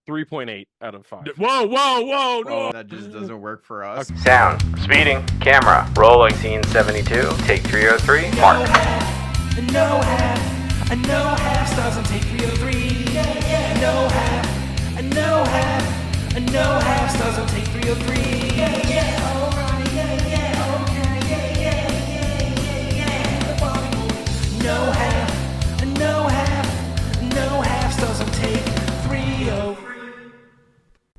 3.8 out of 5. Whoa, no. That just doesn't work for us. Sound, speeding, camera, rolling scene 72, take 303, mark. No half stars on take 303. No half stars on take 303. Alright, No half stars on take 303.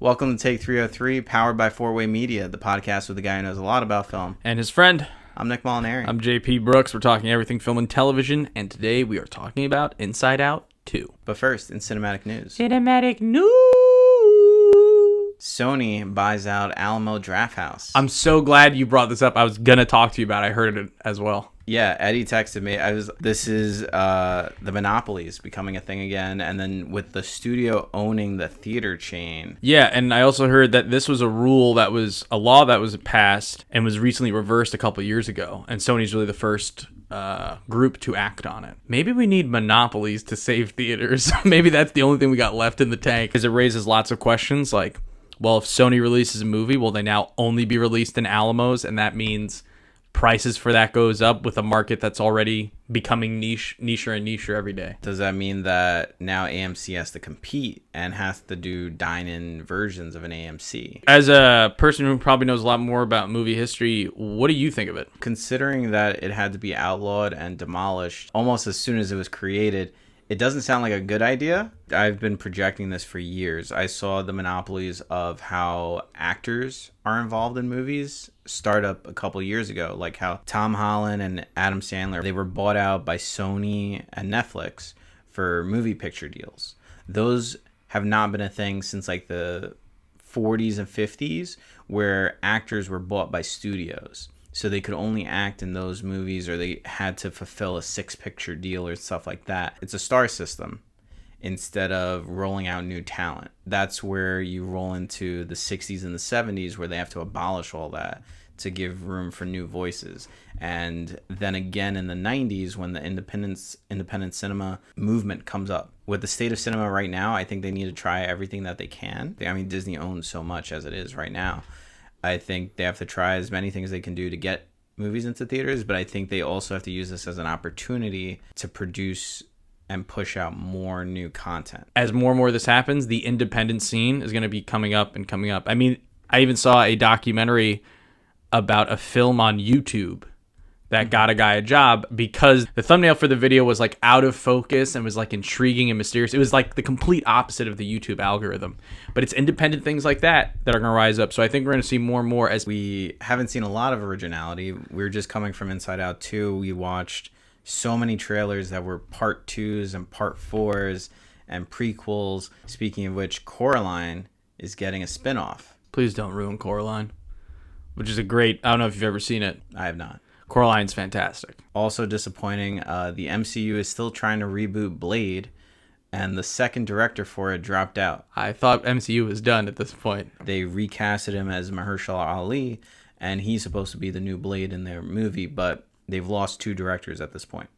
Welcome to Take 303, powered by 4-Way Media, the podcast with the guy who knows a lot about film. And his friend. I'm Nick Molinari. I'm JP Brooks. We're talking everything film and television, and today we are talking about Inside Out 2. But first, in cinematic news. Cinematic news! Sony buys out Alamo Drafthouse. I'm so glad you brought this up. I was going to talk to you about it. I heard it as well. Yeah, Eddie texted me. This is the monopolies becoming a thing again, and then with the studio owning the theater chain. Yeah, and I also heard that this was a law that was passed and was recently reversed a couple of years ago, and Sony's really the first group to act on it. Maybe we need monopolies to save theaters. Maybe that's the only thing we got left in the tank, because it raises lots of questions like, well, if Sony releases a movie, will they now only be released in Alamos, and that means prices for that goes up with a market that's already becoming nicher and nicher every day. Does that mean that now AMC has to compete and has to do dine-in versions of an AMC? As a person who probably knows a lot more about movie history, what do you think of it? Considering that it had to be outlawed and demolished almost as soon as it was created, it doesn't sound like a good idea. I've been projecting this for years. I saw the monopolies of how actors are involved in movies start up a couple years ago, like how Tom Holland and Adam Sandler, they were bought out by Sony and Netflix for movie picture deals. Those have not been a thing since like the 40s and 50s, where actors were bought by studios. So they could only act in those movies, or they had to fulfill a 6-picture deal or stuff like that. It's a star system instead of rolling out new talent. That's where you roll into the 60s and the 70s, where they have to abolish all that to give room for new voices. And then again in the 90s, when the independent cinema movement comes up. With the state of cinema right now, I think they need to try everything that they can. I mean, Disney owns so much as it is right now. I think they have to try as many things they can do to get movies into theaters, but I think they also have to use this as an opportunity to produce and push out more new content. As more and more of this happens, the independent scene is going to be coming up and coming up. I mean, I even saw a documentary about a film on YouTube that got a guy a job because the thumbnail for the video was like out of focus and was like intriguing and mysterious. It was like the complete opposite of the YouTube algorithm. But it's independent things like that that are going to rise up. So I think we're going to see more and more as we haven't seen a lot of originality. We're just coming from Inside Out 2. We watched so many trailers that were part 2s and part 4s and prequels. Speaking of which, Coraline is getting a spinoff. Please don't ruin Coraline, which is a great, I don't know if you've ever seen it. I have not. Coraline's fantastic. Also disappointing, the MCU is still trying to reboot Blade, and the second director for it dropped out. I thought MCU was done at this point. They recasted him as Mahershala Ali, and he's supposed to be the new Blade in their movie, but they've lost 2 directors at this point.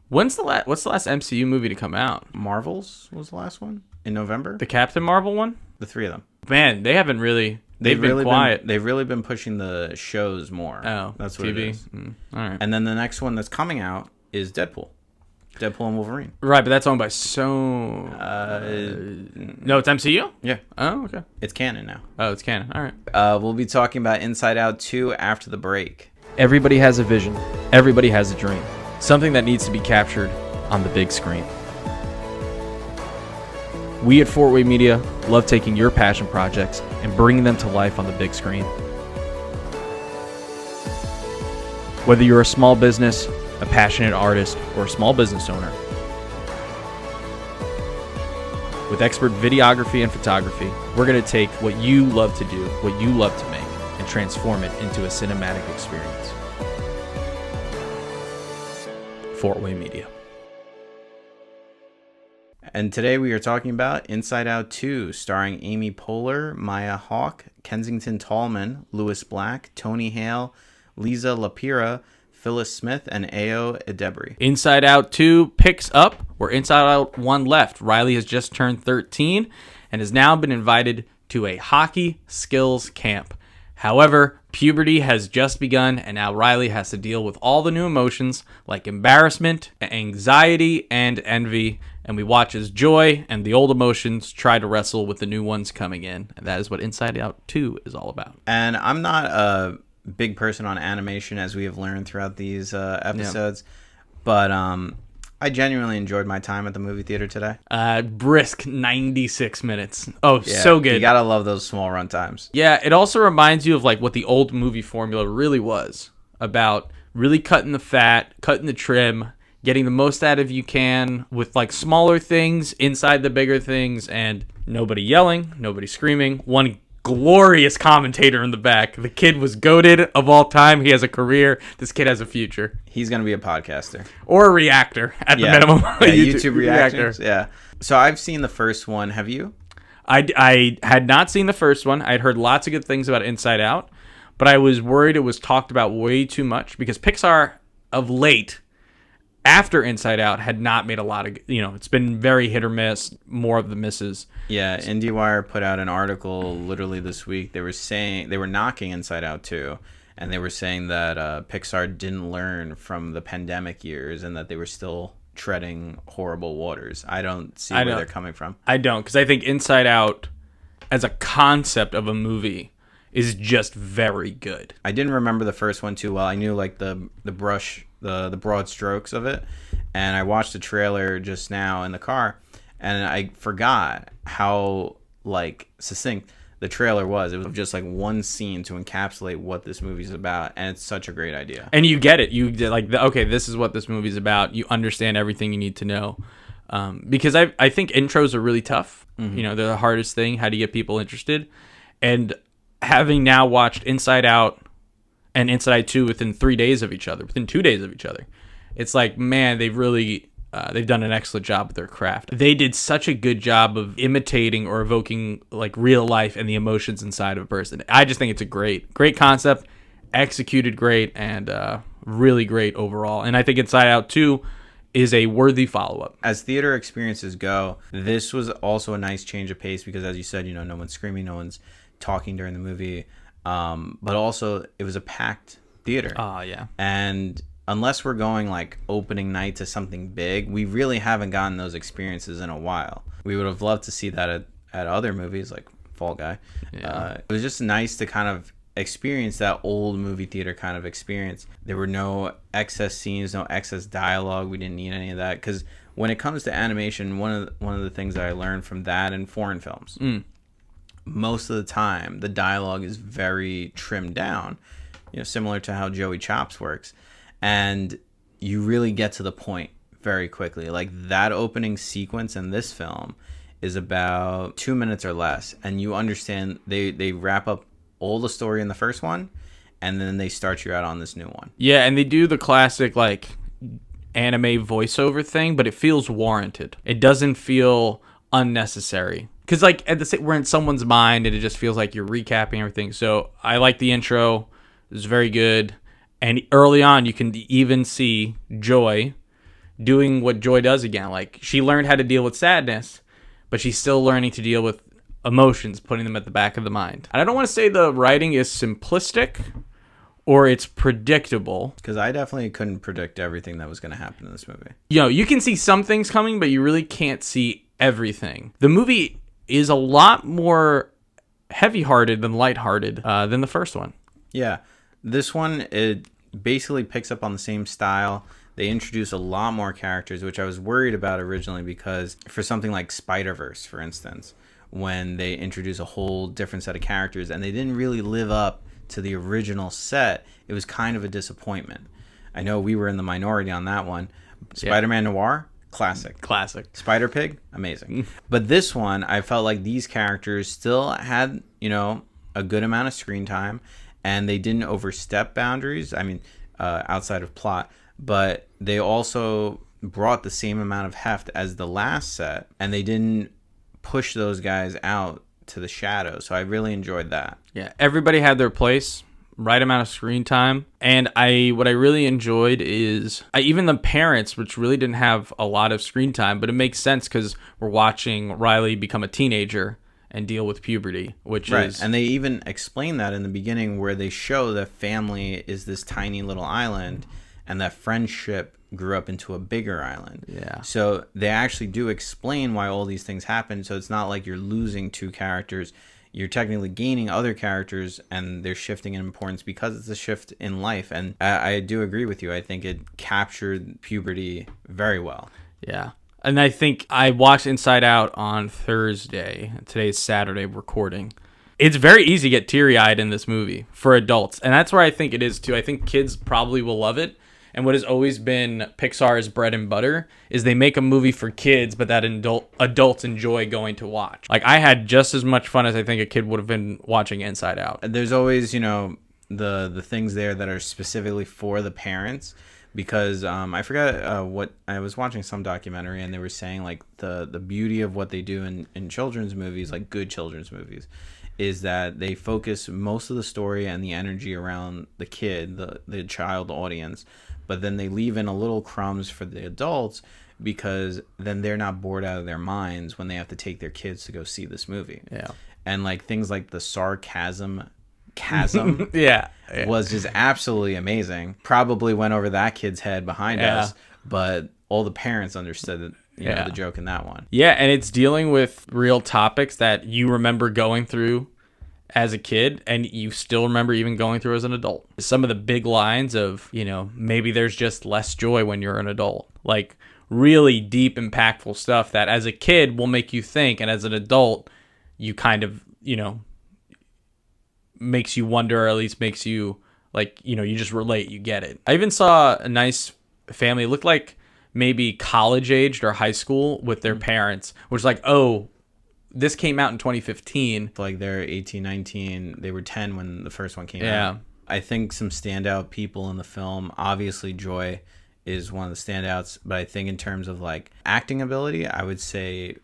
What's the last MCU movie to come out? Marvels was the last one in November. The Captain Marvel one? The 3 of them. Man, they haven't really... They've been really quiet. They've really been pushing the shows more. Oh, that's what TV. it is. All right. And then the next one that's coming out is Deadpool and Wolverine. Right, but that's owned by No, it's MCU? Yeah. Oh, okay. It's canon now. Oh, it's canon. All right. We'll be talking about Inside Out 2 after the break. Everybody has a vision. Everybody has a dream. Something that needs to be captured on the big screen. We at 4-Way Media love taking your passion projects and bringing them to life on the big screen. Whether you're a small business, a passionate artist, or a small business owner, with expert videography and photography, we're going to take what you love to do, what you love to make, and transform it into a cinematic experience. 4-Way Media. And today we are talking about Inside Out 2, starring Amy Poehler, Maya Hawke, Kensington Tallman, Lewis Black, Tony Hale, Lisa Lapira, Phyllis Smith, and Ayo Edebiri. Inside Out 2 picks up where Inside Out 1 left. Riley has just turned 13, and has now been invited to a hockey skills camp. However, puberty has just begun, and now Riley has to deal with all the new emotions like embarrassment, anxiety, and envy. And we watch as joy and the old emotions try to wrestle with the new ones coming in. And that is what Inside Out 2 is all about. And I'm not a big person on animation, as we have learned throughout these episodes, but I genuinely enjoyed my time at the movie theater today. Brisk 96 minutes. Oh, so good. You gotta love those small run times. Yeah, it also reminds you of like what the old movie formula really was about, really cutting the fat, cutting the trim, getting the most out of you can with like smaller things inside the bigger things, and nobody yelling, nobody screaming. One glorious commentator in the back. The kid was goated of all time. He has a career. This kid has a future. He's gonna be a podcaster or a reactor at the minimum. Yeah, YouTube reactors. Yeah. So I've seen the first one. Have you? I had not seen the first one. I had heard lots of good things about Inside Out, but I was worried it was talked about way too much because Pixar of late, after Inside Out, had not made a lot of, it's been very hit or miss, more of the misses. Yeah, IndieWire put out an article literally this week. They were knocking Inside Out 2, and they were saying that Pixar didn't learn from the pandemic years and that they were still treading horrible waters. I don't see where they're coming from. I don't, because I think Inside Out, as a concept of a movie, is just very good. I didn't remember the first one too well. I knew like the broad strokes of it, and I watched the trailer just now in the car, and I forgot how like succinct the trailer was. It was just like one scene to encapsulate what this movie's about, and it's such a great idea. And you get it. You like, okay, this is what this movie's about. You understand everything you need to know. Because I think intros are really tough. Mm-hmm. They're the hardest thing. How do you get people interested? And having now watched Inside Out and Inside Out 2 within 2 days of each other, it's like, man, they've really they've done an excellent job with their craft. They did such a good job of imitating or evoking like real life and the emotions inside of a person. I just think it's a great concept, executed great, and really great overall. And I think Inside Out 2 is a worthy follow-up. As theater experiences go, this was also a nice change of pace because, as you said, no one's screaming, no one's talking during the movie, but also it was a packed theater. Yeah. And unless we're going like opening night to something big, we really haven't gotten those experiences in a while. We would have loved to see that at other movies like Fall Guy. Yeah. It was just nice to kind of experience that old movie theater kind of experience. There were no excess scenes, no excess dialogue. We didn't need any of that, because when it comes to animation, one of the things that I learned from that and foreign films, most of the time the dialogue is very trimmed down, similar to how Joey Chops works, and you really get to the point very quickly. Like that opening sequence in this film is about 2 minutes or less, and you understand they wrap up all the story in the first one, and then they start you out on this new one. Yeah, and they do the classic like anime voiceover thing, but it feels warranted. It doesn't feel unnecessary, because like we're in someone's mind, and it just feels like you're recapping everything. So I like the intro. It was very good, and early on you can even see Joy doing what Joy does again. Like, she learned how to deal with sadness, but she's still learning to deal with emotions, putting them at the back of the mind. And I don't want to say the writing is simplistic or it's predictable, because I definitely couldn't predict everything that was going to happen in this movie. You can see some things coming, but you really can't see everything. The movie is a lot more heavy-hearted than lighthearted than the first one. Yeah, this one, it basically picks up on the same style. They introduce a lot more characters, which I was worried about originally, because for something like Spider-Verse, for instance, when they introduce a whole different set of characters and they didn't really live up to the original set, it was kind of a disappointment. I know we were in the minority on that one. Spider-Man Noir, classic. Spider-Pig, amazing. But this one, I felt like these characters still had, a good amount of screen time, and they didn't overstep boundaries. I mean, outside of plot, but they also brought the same amount of heft as the last set, and they didn't push those guys out to the shadows. So I really enjoyed that. Yeah, everybody had their place, right amount of screen time. And what I really enjoyed is even the parents, which really didn't have a lot of screen time, but it makes sense because we're watching Riley become a teenager. and deal with puberty, which Right. is And they even explain that in the beginning, where they show that family is this tiny little island and that friendship grew up into a bigger island. Yeah. So they actually do explain why all these things happen. So it's not like you're losing two characters. You're technically gaining other characters, and they're shifting in importance because it's a shift in life. And I do agree with you. I think it captured puberty very well. Yeah. And I think I watched Inside Out on Thursday. Today's Saturday recording. It's very easy to get teary-eyed in this movie for adults. And that's where I think it is too. I think kids probably will love it. And what has always been Pixar's bread and butter is they make a movie for kids, but that adults enjoy going to watch. Like, I had just as much fun as I think a kid would have been watching Inside Out. There's always, the things there that are specifically for the parents, because I forgot what I was watching some documentary, and they were saying like the beauty of what they do in children's movies, like good children's movies, is that they focus most of the story and the energy around the kid, the child audience, but then they leave in a little crumbs for the adults, because then they're not bored out of their minds when they have to take their kids to go see this movie. Yeah. And like things like the chasm Yeah. was just absolutely amazing. Probably went over that kid's head behind us, but all the parents understood the joke in that one. Yeah, and it's dealing with real topics that you remember going through as a kid, and you still remember even going through as an adult. Some of the big lines of, maybe there's just less joy when you're an adult. Like, really deep, impactful stuff that as a kid will make you think, and as an adult, you kind of, makes you wonder, or at least makes you, like, you just relate, you get it. I even saw a nice family, looked like maybe college-aged or high school with their parents, which is like, oh, this came out in 2015. Like they're 18, 19. They were 10 when the first one came Yeah. out. I think some standout people in the film, obviously Joy is one of the standouts, but I think in terms of like acting ability, I would say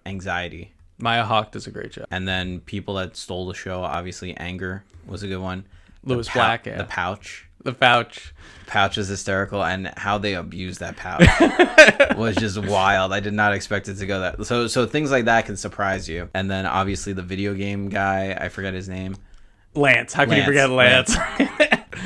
Anxiety. Maya Hawke does a great job. And then people that stole the show, obviously Anger was a good one. Louis Black, yeah. The Pouch. The Pouch. Pouch is hysterical, and how they abused that pouch was just wild. I did not expect it to go that. So things like that can surprise you. And then obviously the video game guy, I forget his name. Lance. How can you forget Lance?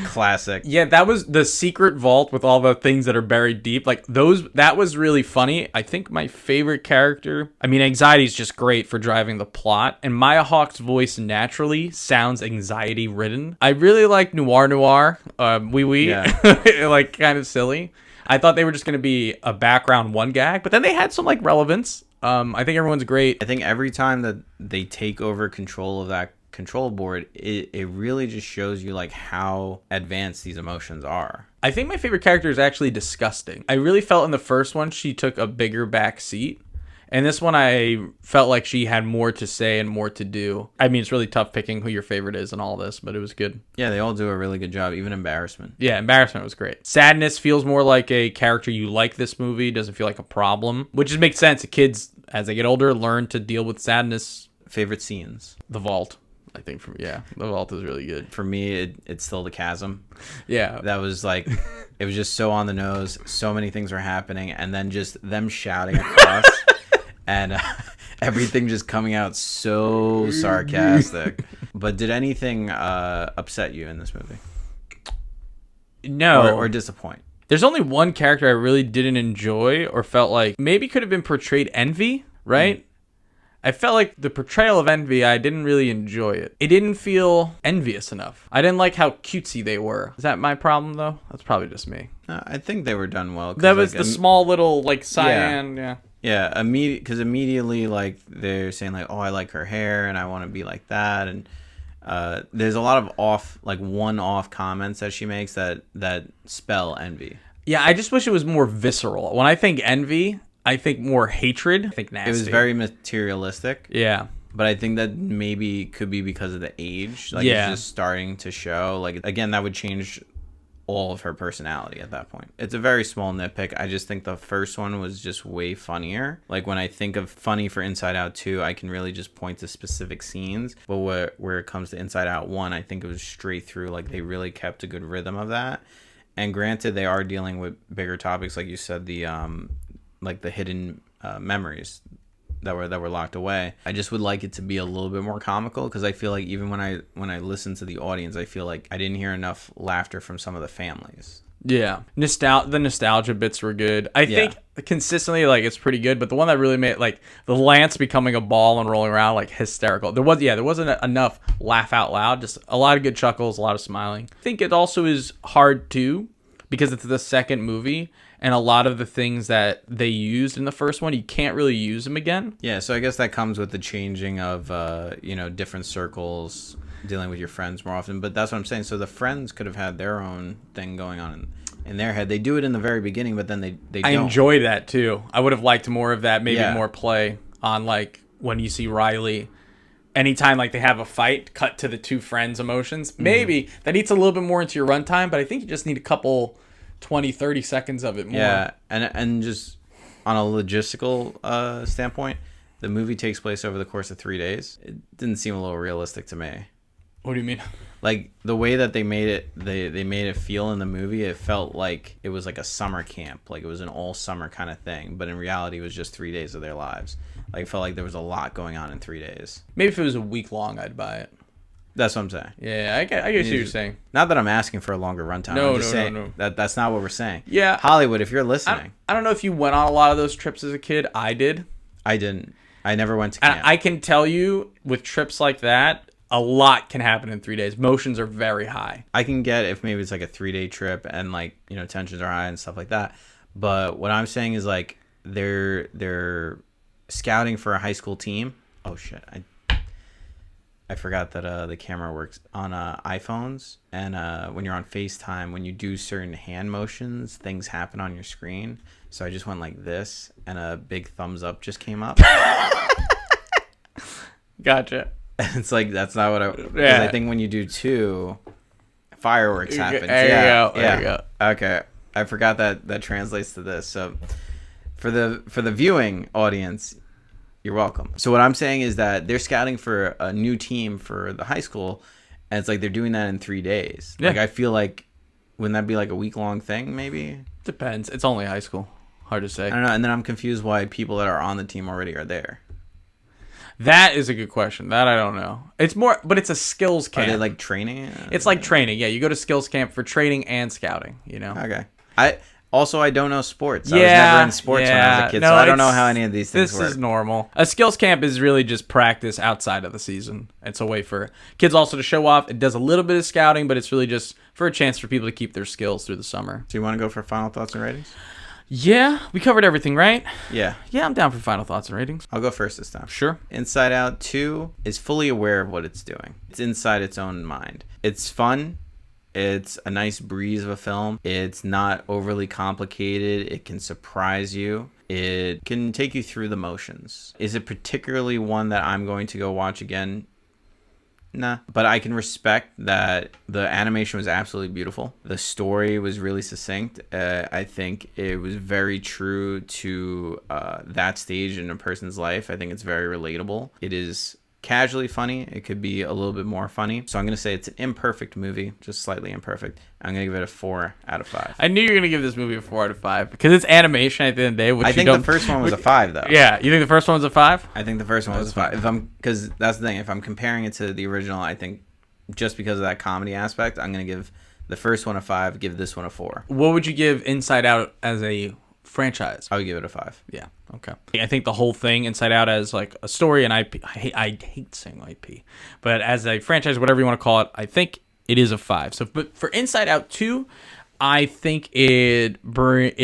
Classic. Yeah, that was the secret vault with all the things that are buried deep. Like that was really funny. I think my favorite character, Anxiety is just great for driving the plot. And Maya Hawke's voice naturally sounds anxiety ridden. I really like Noir, Wee Wee, like kind of silly. I thought they were just going to be a background one gag, but then they had some like relevance. I think everyone's great. I think every time that they take over control of that control board, it really just shows you like how advanced these emotions are. I think my favorite character is actually Disgusting. I really felt in the first one she took a bigger back seat. And this one I felt like she had more to say and more to do. It's really tough picking who your favorite is in all this, but it was good. Yeah, they all do a really good job, even Embarrassment. Yeah, Embarrassment was great. Sadness feels more like a character you like this movie, doesn't feel like a problem, which just makes sense. Kids, as they get older, learn to deal with sadness. Favorite scenes? The Vault. I think The Vault is really good. For me, it's still the chasm. Yeah. That was like, it was just so on the nose. So many things were happening. And then just them shouting across and everything just coming out so sarcastic. But did anything upset you in this movie? No. Or disappoint? There's only one character I really didn't enjoy or felt like maybe could have been portrayed Envy, right? I felt like the portrayal of Envy, I didn't really enjoy it. It didn't feel envious enough. I didn't like how cutesy they were. Is that my problem, though? That's probably just me. I think they were done well. That was the small little, like, cyan, yeah. Yeah, because immediately, like, they're saying, like, oh, I like her hair, and I want to be like that, and there's a lot of one-off comments that she makes that spell envy. Yeah, I just wish it was more visceral. When I think envy, I think more hatred. I think nasty. It was very materialistic. Yeah. But I think that maybe could be because of the age. Like, yeah. It's just starting to show. Like, again, that would change all of her personality at that point. It's a very small nitpick. I just think the first one was just way funnier. Like, when I think of funny for Inside Out 2, I can really just point to specific scenes. But where it comes to Inside Out 1, I think it was straight through. Like, they really kept a good rhythm of that. And granted, they are dealing with bigger topics. Like you said, the hidden memories that were locked away. I just would like it to be a little bit more comical, because I feel like even when I listen to the audience, I feel like I didn't hear enough laughter from some of the families. Yeah. The nostalgia bits were good. I think consistently, like, it's pretty good, but the one that really made, like, the Lance becoming a ball and rolling around, like, hysterical. There wasn't enough laugh out loud, just a lot of good chuckles, a lot of smiling. I think it also is hard too, because it's the second movie, and a lot of the things that they used in the first one, you can't really use them again. Yeah, so I guess that comes with the changing of different circles, dealing with your friends more often. But that's what I'm saying. So the friends could have had their own thing going on in their head. They do it in the very beginning, but then they don't. I enjoy that too. I would have liked more of that, maybe Yeah. more play on, like, when you see Riley. Anytime, like, they have a fight, cut to the two friends' emotions. Maybe that eats a little bit more into your runtime, but I think you just need a couple 20, 30 seconds of it more. Yeah, and just on a logistical standpoint, the movie takes place over the course of 3 days. It didn't seem a little realistic to me. What do you mean? Like, the way that they made it, they made it feel in the movie, it felt like it was like a summer camp. Like, it was an all summer kind of thing. But in reality, it was just 3 days of their lives. Like, it felt like there was a lot going on in 3 days. Maybe if it was a week long, I'd buy it. That's what I'm saying. Yeah, I guess what you're saying. Not that I'm asking for a longer runtime. No, I'm just saying no. that's not what we're saying. Yeah. Hollywood, if you're listening. I don't know if you went on a lot of those trips as a kid. I did. I didn't. I never went to And camp. I can tell you, with trips like that, a lot can happen in 3 days. Motions are very high. I can get if maybe it's like a 3-day trip and, like, tensions are high and stuff like that. But what I'm saying is, like, they're scouting for a high school team. Oh shit. I forgot that the camera works on iPhones, and when you're on FaceTime, when you do certain hand motions, things happen on your screen. So I just went like this, and a big thumbs up just came up. Gotcha. It's like, that's not what Yeah. I think when you do 2, fireworks happen. There you go. Yeah. There you go. Okay. I forgot that translates to this. So for the viewing audience, you're welcome. So what I'm saying is that they're scouting for a new team for the high school, and it's like they're doing that in 3 days. Yeah. Like, I feel like, wouldn't that be like a week-long thing maybe? Depends. It's only high school. Hard to say. I don't know. And then I'm confused why people that are on the team already are there. That is a good question. That I don't know. It's more, but it's a skills Are camp. they like training? It's like training. Yeah, you go to skills camp for training and scouting. Okay. I don't know sports. I was never in sports when I was a kid, so I don't know how any of these things work. This is normal. A skills camp is really just practice outside of the season. It's a way for kids also to show off. It does a little bit of scouting, but it's really just for a chance for people to keep their skills through the summer. So you want to go for final thoughts and ratings? Yeah, we covered everything, right? Yeah. Yeah, I'm down for final thoughts and ratings. I'll go first this time. Sure. Inside Out 2 is fully aware of what it's doing. It's inside its own mind. It's fun. It's a nice breeze of a film. It's not overly complicated. It can surprise you. It can take you through the motions. Is it particularly one that I'm going to go watch again? Nah. But I can respect that the animation was absolutely beautiful. The story was really succinct. I think it was very true to that stage in a person's life. I think it's very relatable. It is casually funny. It could be a little bit more funny. So I'm going to say it's an imperfect movie, just slightly imperfect. I'm going to give it a 4 out of 5. I knew you were going to give this movie a 4 out of 5 because it's animation at the end of the day. Which I think the first one was a 5, though. Yeah, you think the first one was a 5? I think the first one was a 5. Because that's the thing. If I'm comparing it to the original, I think just because of that comedy aspect, I'm going to give the first one a 5, give this one a 4. What would you give Inside Out as a franchise? I would give it a 5. Yeah. Okay. I think the whole thing, Inside Out, as like a story and IP. I hate saying IP, but as a franchise, whatever you want to call it, I think it is a 5. So, but for Inside Out 2, I think it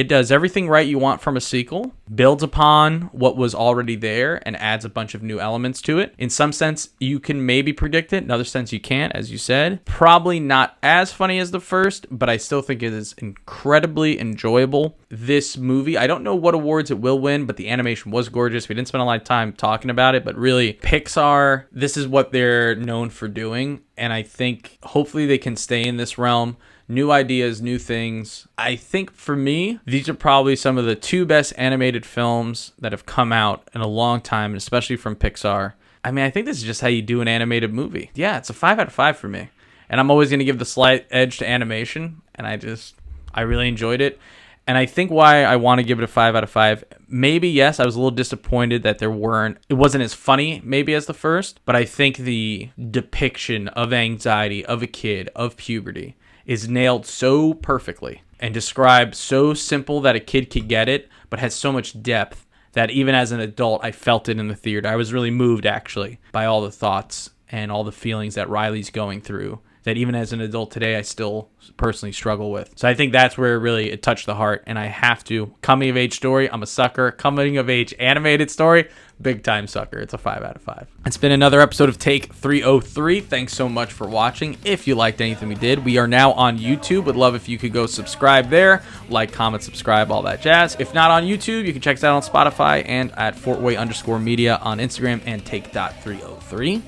does everything right you want from a sequel, builds upon what was already there, and adds a bunch of new elements to it. In some sense, you can maybe predict it. In other sense, you can't, as you said. Probably not as funny as the first, but I still think it is incredibly enjoyable. This movie, I don't know what awards it will win, but the animation was gorgeous. We didn't spend a lot of time talking about it, but really, Pixar, this is what they're known for doing, and I think hopefully they can stay in this realm. New ideas, new things. I think for me, these are probably some of the 2 best animated films that have come out in a long time, and especially from Pixar. I mean, I think this is just how you do an animated movie. Yeah, it's a 5 out of 5 for me. And I'm always going to give the slight edge to animation, and I really enjoyed it. And I think why I want to give it a 5 out of 5, maybe, yes, I was a little disappointed that it wasn't as funny maybe as the first, but I think the depiction of anxiety of a kid, of puberty, is nailed so perfectly and described so simple that a kid could get it, but has so much depth that even as an adult, I felt it in the theater. I was really moved, actually, by all the thoughts and all the feelings that Riley's going through, that even as an adult today, I still personally struggle with. So I think that's where it touched the heart, and I have to. Coming of age story, I'm a sucker. Coming of age animated story, big time sucker. It's a 5 out of 5. It's been another episode of Take 303. Thanks so much for watching. If you liked anything we did, we are now on YouTube. Would love if you could go subscribe there. Like, comment, subscribe, all that jazz. If not on YouTube, you can check us out on Spotify and at FortWay_media on Instagram and Take.303.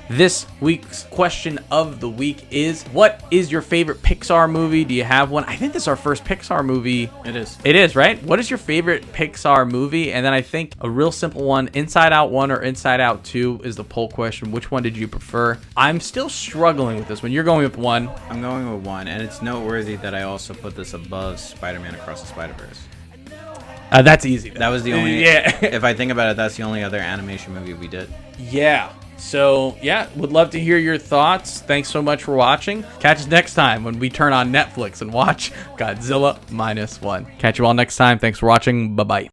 This week's question of the week is, what is your favorite Pixar movie? Do you have one? I think this is our first Pixar movie. It is. It is, right? What is your favorite Pixar movie? And then I think a real simple one, Inside Out 1 or Inside Out 2 is the poll question. Which one did you prefer? I'm still struggling with this one. You're going with 1. I'm going with 1, and it's noteworthy that I also put this above Spider-Man Across the Spider-Verse. That's easy. That was the only... Yeah. If I think about it, that's the only other animation movie we did. Yeah. So, yeah, would love to hear your thoughts. Thanks so much for watching. Catch us next time when we turn on Netflix and watch Godzilla -1. Catch you all next time. Thanks for watching. Bye-bye.